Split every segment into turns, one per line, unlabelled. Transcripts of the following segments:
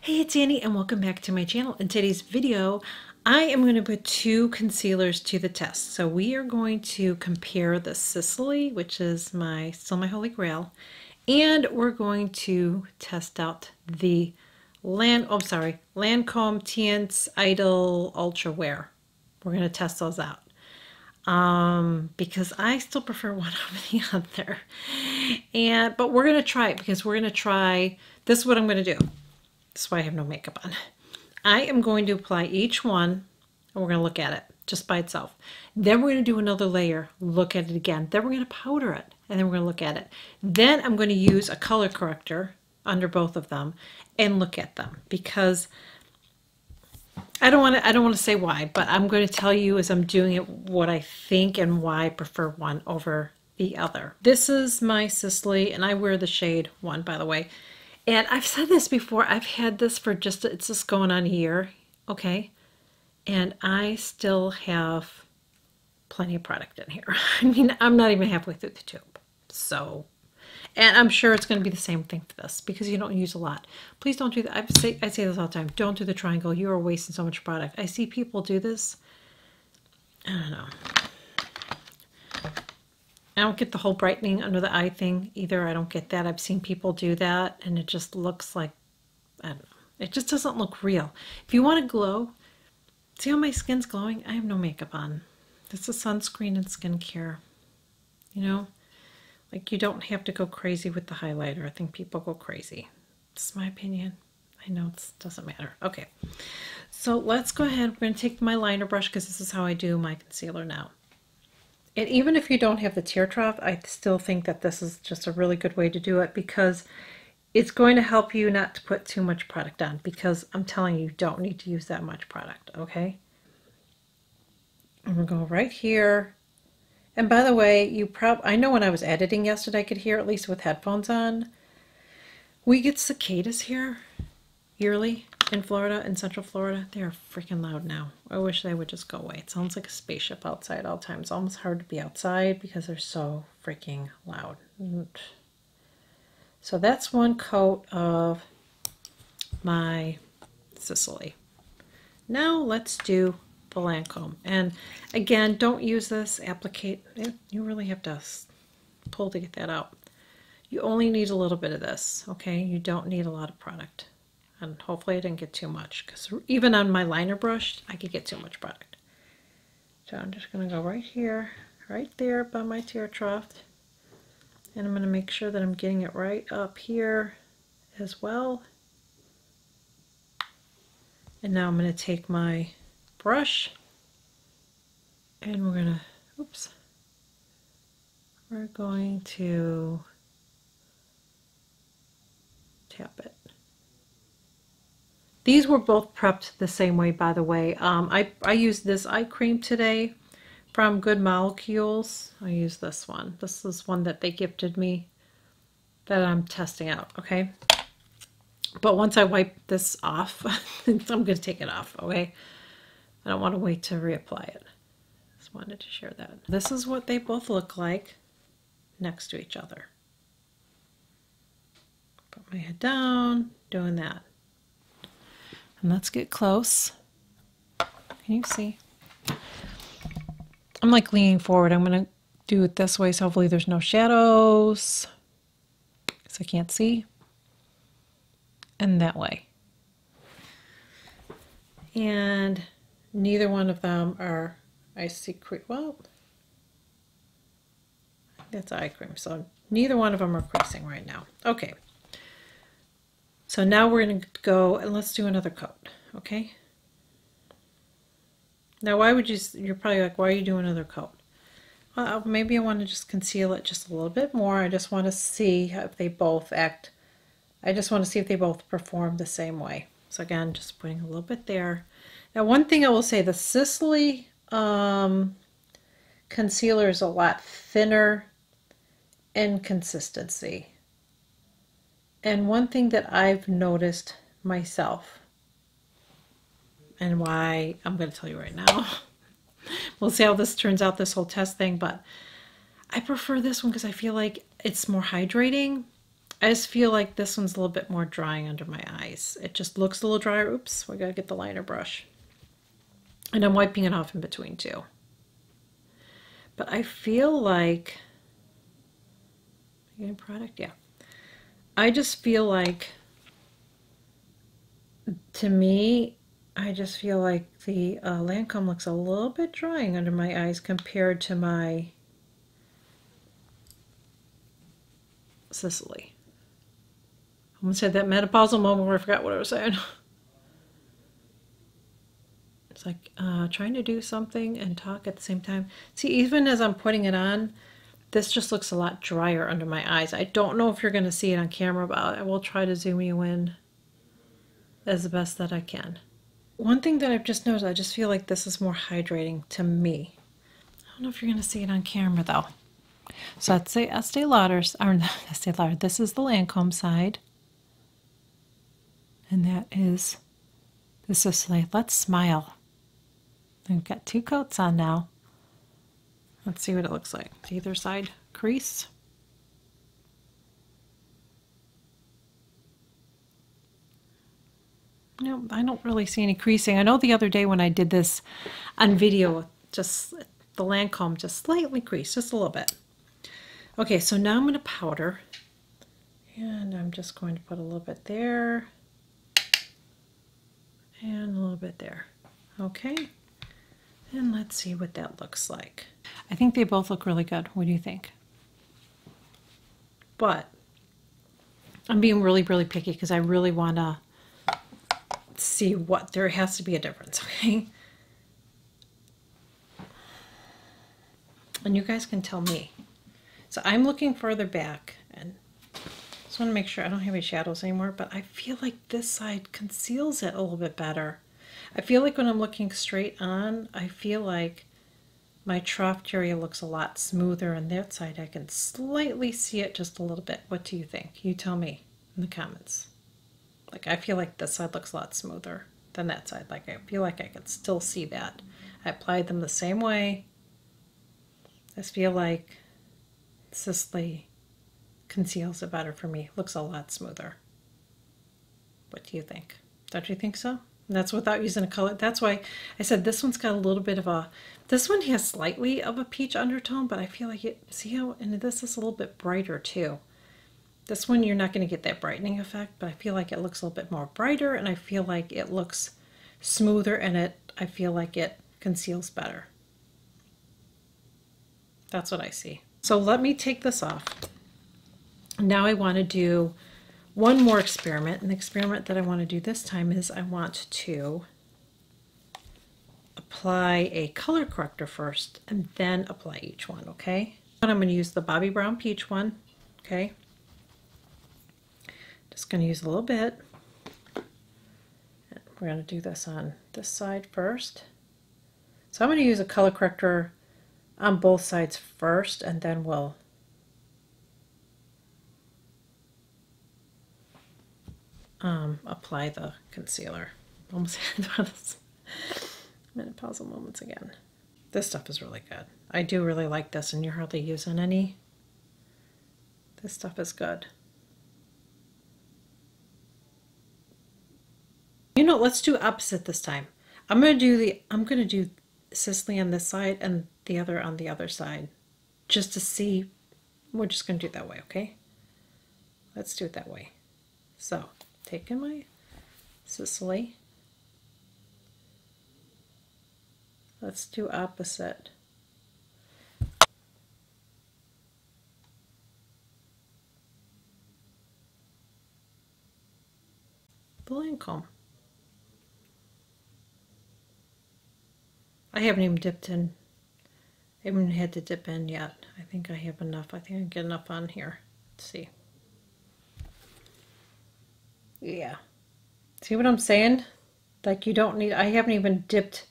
Hey, it's Annie and welcome back to my channel. In today's video, I am going to put two concealers to the test. So we are going to compare the Sisley, which is still my holy grail, and we're going to test out the Lancome Teint Idol Ultra Wear. We're going to test those out. Because I still prefer one over the other. But we're going to try it because we're going to try, this is what I'm going to do. That's why I have no makeup on. I am going to apply each one and we're going to look at it just by itself. Then we're going to do another layer, look at it again. Then we're going to powder it and then we're going to look at it. Then I'm going to use a color corrector under both of them and look at them because I don't want to say why, but I'm going to tell you as I'm doing it what I think and why I prefer one over the other. This is my Sisley and I wear the shade 1, by the way. And I've said this before, I've had this for it's just going on a year, okay? And I still have plenty of product in here. I mean, I'm not even halfway through the tube. So, and I'm sure it's going to be the same thing for this because you don't use a lot. Please don't do that. I say this all the time. Don't do the triangle. You are wasting so much product. I see people do this. I don't know. I don't get the whole brightening under the eye thing either. I don't get that. I've seen people do that and it just looks like, I don't know. It just doesn't look real. If you want to glow, see how my skin's glowing? I have no makeup on. This is sunscreen and skincare. You know, like you don't have to go crazy with the highlighter. I think people go crazy. It's my opinion. I know it doesn't matter. Okay, so let's go ahead. We're going to take my liner brush because this is how I do my concealer now. And even if you don't have the tear trough, I still think that this is just a really good way to do it because it's going to help you not to put too much product on because I'm telling you, you don't need to use that much product, okay? I'm going to go right here. And by the way, I know when I was editing yesterday, I could hear, at least with headphones on, we get cicadas here yearly in Florida, in Central Florida. They are freaking loud now. I wish they would just go away. It sounds like a spaceship outside all the time. It's almost hard to be outside because they're so freaking loud. So that's one coat of my Sisley. Now let's do the Lancome. And again, don't use this applique. You really have to pull to get that out. You only need a little bit of this, okay? You don't need a lot of product. And hopefully I didn't get too much because even on my liner brush, I could get too much product. So I'm just going to go right here, right there by my tear trough. And I'm going to make sure that I'm getting it right up here as well. And now I'm going to take my brush and we're going to tap it. These were both prepped the same way, by the way. I used this eye cream today from Good Molecules. I used this one. This is one that they gifted me that I'm testing out, okay? But once I wipe this off, I'm going to take it off, okay? I don't want to wait to reapply it. Just wanted to share that. This is what they both look like next to each other. Put my head down, doing that. And let's get close. Can you see? I'm like leaning forward. I'm going to do it this way so hopefully there's no shadows because I can't see. And that way. And neither one of them are icy cream. Well, that's eye cream. So neither one of them are creasing right now. Okay. So now we're going to go and let's do another coat, okay? Now you're probably like, why are you doing another coat? Well, maybe I want to just conceal it just a little bit more. I just want to see if they both perform the same way. So again, just putting a little bit there. Now one thing I will say, the Sisley concealer is a lot thinner in consistency. And one thing that I've noticed myself, and why I'm going to tell you right now, we'll see how this turns out, this whole test thing, but I prefer this one because I feel like it's more hydrating I just feel like this one's a little bit more drying under my eyes. It just looks a little drier. Oops, we gotta get the liner brush. And I'm wiping it off in between too. But I feel like, getting product? Yeah. I just feel like, to me, I just feel like the Lancome looks a little bit drying under my eyes compared to my Sisley. I almost had that menopausal moment where I forgot what I was saying. It's like trying to do something and talk at the same time. See, even as I'm putting it on, this just looks a lot drier under my eyes. I don't know if you're going to see it on camera, but I will try to zoom you in as the best that I can. One thing that I've just noticed, I just feel like this is more hydrating to me. I don't know if you're going to see it on camera though. So that's the Estee Lauder's, or not Estee Lauder, this is the Lancome side. And that is the Sisley. Let's smile. I've got 2 coats on now. Let's see what it looks like. Either side crease. No, I don't really see any creasing. I know the other day when I did this on video, just the Lancome just slightly creased, just a little bit. Okay, so now I'm going to powder. And I'm just going to put a little bit there. And a little bit there. Okay. And let's see what that looks like. I think they both look really good. What do you think? But I'm being really, really picky because I really want to see what, there has to be a difference, okay? And you guys can tell me. So I'm looking further back and just want to make sure I don't have any shadows anymore, but I feel like this side conceals it a little bit better. I feel like when I'm looking straight on, I feel like my trough area looks a lot smoother, and that side I can slightly see it just a little bit. What do you think? You tell me in the comments. Like, I feel like this side looks a lot smoother than that side. Like, I feel like I can still see that. I applied them the same way. I just feel like Sisley conceals it better for me. Looks a lot smoother. What do you think? Don't you think so? And that's without using a color. That's why I said this one's got a little bit of a, this one has slightly of a peach undertone, but I feel like it, see how, and this is a little bit brighter too. This one you're not going to get that brightening effect, but I feel like it looks a little bit more brighter, and I feel like it looks smoother, and I feel like it conceals better. That's what I see. So let me take this off. Now I want to do one more experiment, and the experiment that I want to do this time is I want to apply a color corrector first and then apply each one, okay? And I'm going to use the Bobbi Brown Peach one, okay? Just going to use a little bit. And we're going to do this on this side first. So I'm going to use a color corrector on both sides first, and then we'll apply the concealer. Almost had those menopausal moments again. This stuff is really good. I do really like this, and you're hardly using any. This stuff is good. You know, let's do opposite this time. I'm gonna do Sisley on this side and the other on the other side, just to see. We're just gonna do it that way, okay? Let's do it that way. So, taking my Sisley. Let's do opposite. The Lancome. I haven't even dipped in. I haven't had to dip in yet. I think I have enough. I think I can get enough on here. Let's see. Yeah. See what I'm saying? Like, you don't need, I haven't even dipped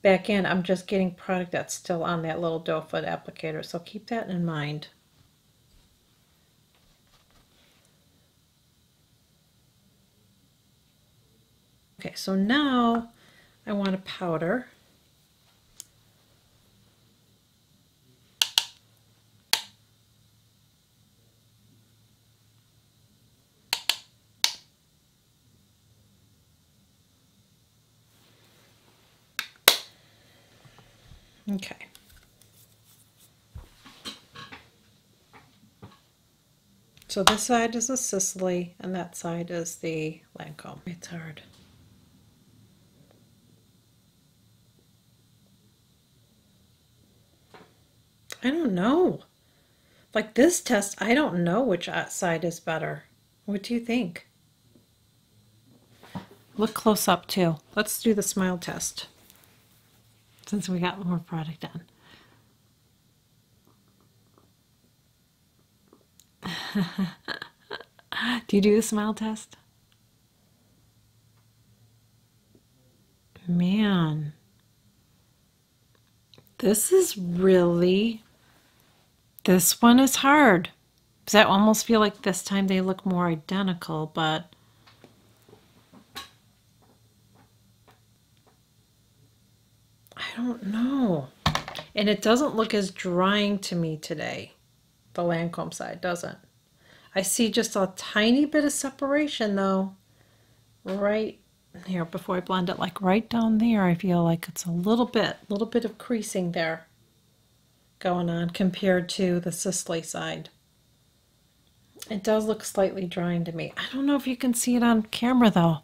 back in. I'm just getting product that's still on that little doe foot applicator. So keep that in mind. Okay, so now I want to powder. Okay. So this side is a Sisley and that side is the Lancome. It's hard. I don't know. Like this test, I don't know which side is better. What do you think? Look close up too. Let's do the smile test since we got more product on. Do you do the smile test? Man, this is really, this one is hard. Because I almost feel like this time they look more identical, but I don't know. And it doesn't look as drying to me today. The Lancome side doesn't. I see just a tiny bit of separation though, right here before I blend it, like right down there. I feel like it's a little bit of creasing there going on compared to the Sisley side. It does look slightly drying to me. I don't know if you can see it on camera though.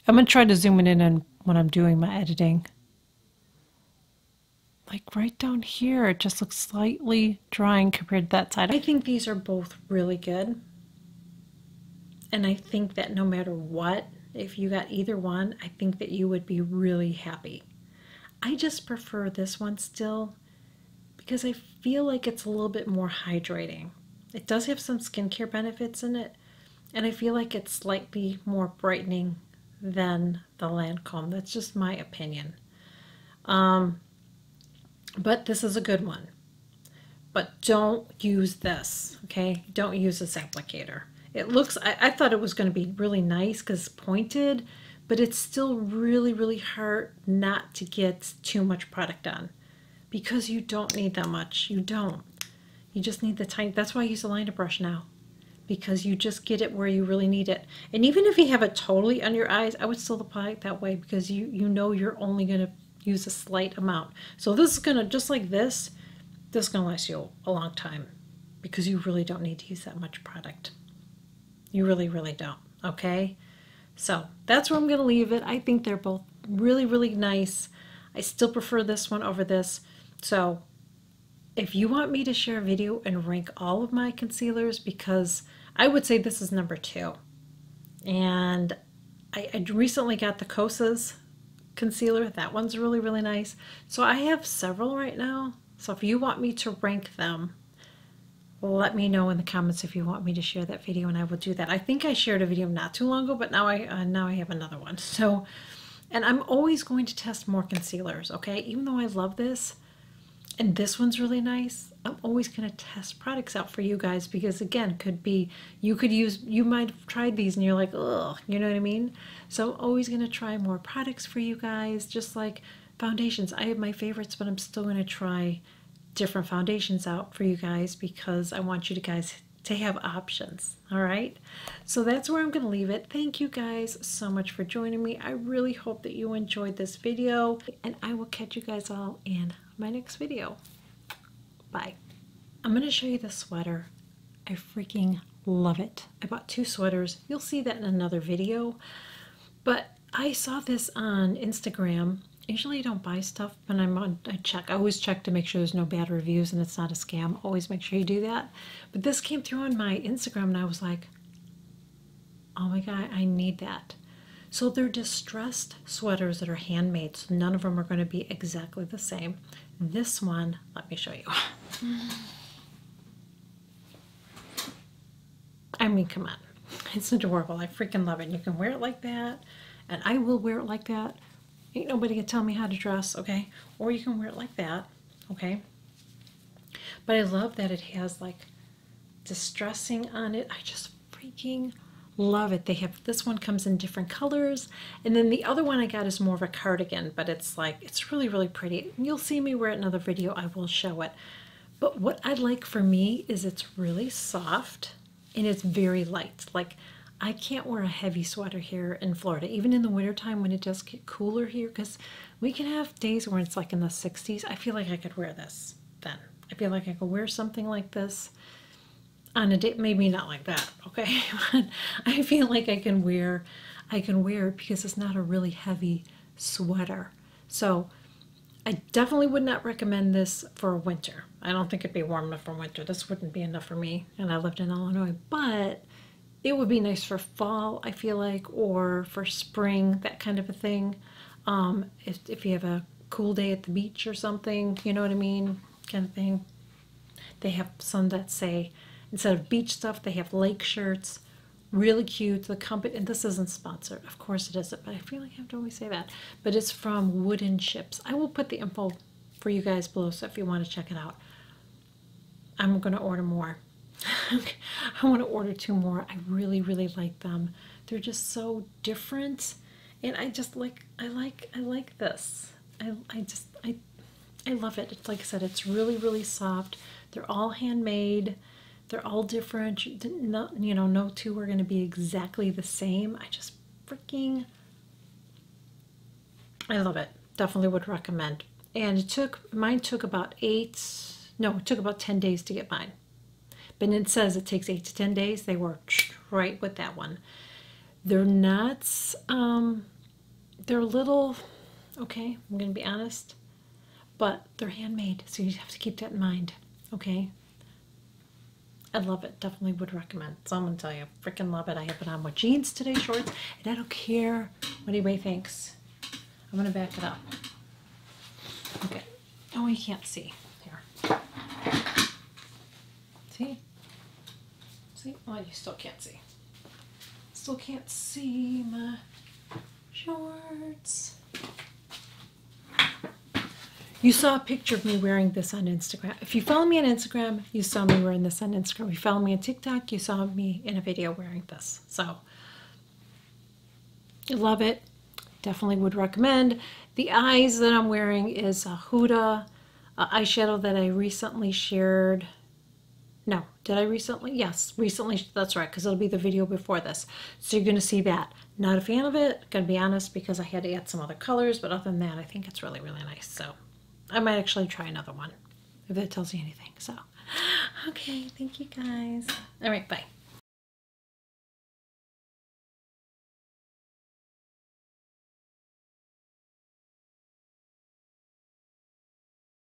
I'm gonna try to zoom it in when I'm doing my editing. Like right down here, it just looks slightly drying compared to that side. I think these are both really good. And I think that no matter what, if you got either one, I think that you would be really happy. I just prefer this one still because I feel like it's a little bit more hydrating. It does have some skincare benefits in it, and I feel like it's slightly more brightening than the Lancome. That's just my opinion. But this is a good one. But don't use this, okay? Don't use this applicator. It looks, I thought it was going to be really nice because pointed, but it's still really, really hard not to get too much product on because you don't need that much. You don't. You just need the tiny, that's why I use a liner brush now, because you just get it where you really need it. And even if you have it totally on your eyes, I would still apply it that way because you know you're only going to use a slight amount. So this is going to, just like this is going to last you a long time because you really don't need to use that much product. You really, really don't, okay? So that's where I'm going to leave it. I think they're both really, really nice. I still prefer this one over this. So if you want me to share a video and rank all of my concealers, because I would say this is number 2. And I recently got the Kosas concealer. That one's really, really nice. So I have several right now. So if you want me to rank them, let me know in the comments if you want me to share that video, and I will do that. I think I shared a video not too long ago, but now I have another one. So, and I'm always going to test more concealers, okay? Even though I love this, and this one's really nice, I'm always going to test products out for you guys because, again, could be, you might have tried these and you're like, ugh, you know what I mean? So I'm always going to try more products for you guys, just like foundations. I have my favorites, but I'm still going to try different foundations out for you guys because I want you guys to have options. All right, so that's where I'm going to leave it. Thank you guys so much for joining me. I really hope that you enjoyed this video, and I will catch you guys all in my next video. Bye. I'm going to show you the sweater. I freaking love it. I bought 2 sweaters. You'll see that in another video, but I saw this on Instagram. Usually I don't buy stuff, but I always check to make sure there's no bad reviews and it's not a scam. Always make sure you do that. But this came through on my Instagram and I was like, oh my God, I need that. So they're distressed sweaters that are handmade, so none of them are going to be exactly the same. This one, let me show you. I mean, come on. It's adorable. I freaking love it. You can wear it like that, and I will wear it like that. Ain't nobody can tell me how to dress, okay? Or you can wear it like that, okay? But I love that it has like distressing on it. I just freaking love it. They have, this one comes in different colors, and then the other one I got is more of a cardigan, but it's like, it's really, really pretty. You'll see me wear it in another video. I will show it. But what I like for me is it's really soft and it's very light. Like, I can't wear a heavy sweater here in Florida, even in the wintertime when it does get cooler here, because we can have days where it's like in the 60s. I feel like I could wear this then. I feel like I could wear something like this on a day, maybe not like that, okay? But I feel like I can wear it because it's not a really heavy sweater. So I definitely would not recommend this for winter. I don't think it'd be warm enough for winter. This wouldn't be enough for me, and I lived in Illinois, but it would be nice for fall, I feel like, or for spring, that kind of a thing. If you have a cool day at the beach or something, you know what I mean, kind of thing. They have some that say, instead of beach stuff, they have lake shirts. Really cute. The company, and this isn't sponsored, of course it isn't, but I feel like I have to always say that. But it's from Wooden Chips. I will put the info for you guys below, so if you want to check it out. I'm going to order more. I want to order 2 more. I really, really like them. They're just so different, and I just like, I like this. I love it. It's like I said, it's really, really soft. They're all handmade. They're all different. No 2 are going to be exactly the same. I just freaking, I love it. Definitely would recommend. And mine took about 10 days to get mine. But it says it takes 8 to 10 days. They were right with that one. They're nuts. They're a little, okay, I'm going to be honest, but they're handmade, so you have to keep that in mind, okay? I love it. Definitely would recommend. So I'm going to tell you, freaking love it. I have it on with jeans today, shorts, and I don't care what anybody thinks. I'm going to back it up. Okay. Oh, you can't see. Here. See? See? Well, you still can't see. Still can't see my shorts. You saw a picture of me wearing this on Instagram. If you follow me on Instagram, you saw me wearing this on Instagram. If you follow me on TikTok, you saw me in a video wearing this. So, I love it. Definitely would recommend. The eyes that I'm wearing is a Huda eyeshadow that I recently shared. No, did I recently? Yes, recently. That's right, because it'll be the video before this. So you're going to see that. Not a fan of it, going to be honest, because I had to add some other colors. But other than that, I think it's really, really nice. So I might actually try another one, if that tells you anything. So, okay, thank you guys. All right, bye.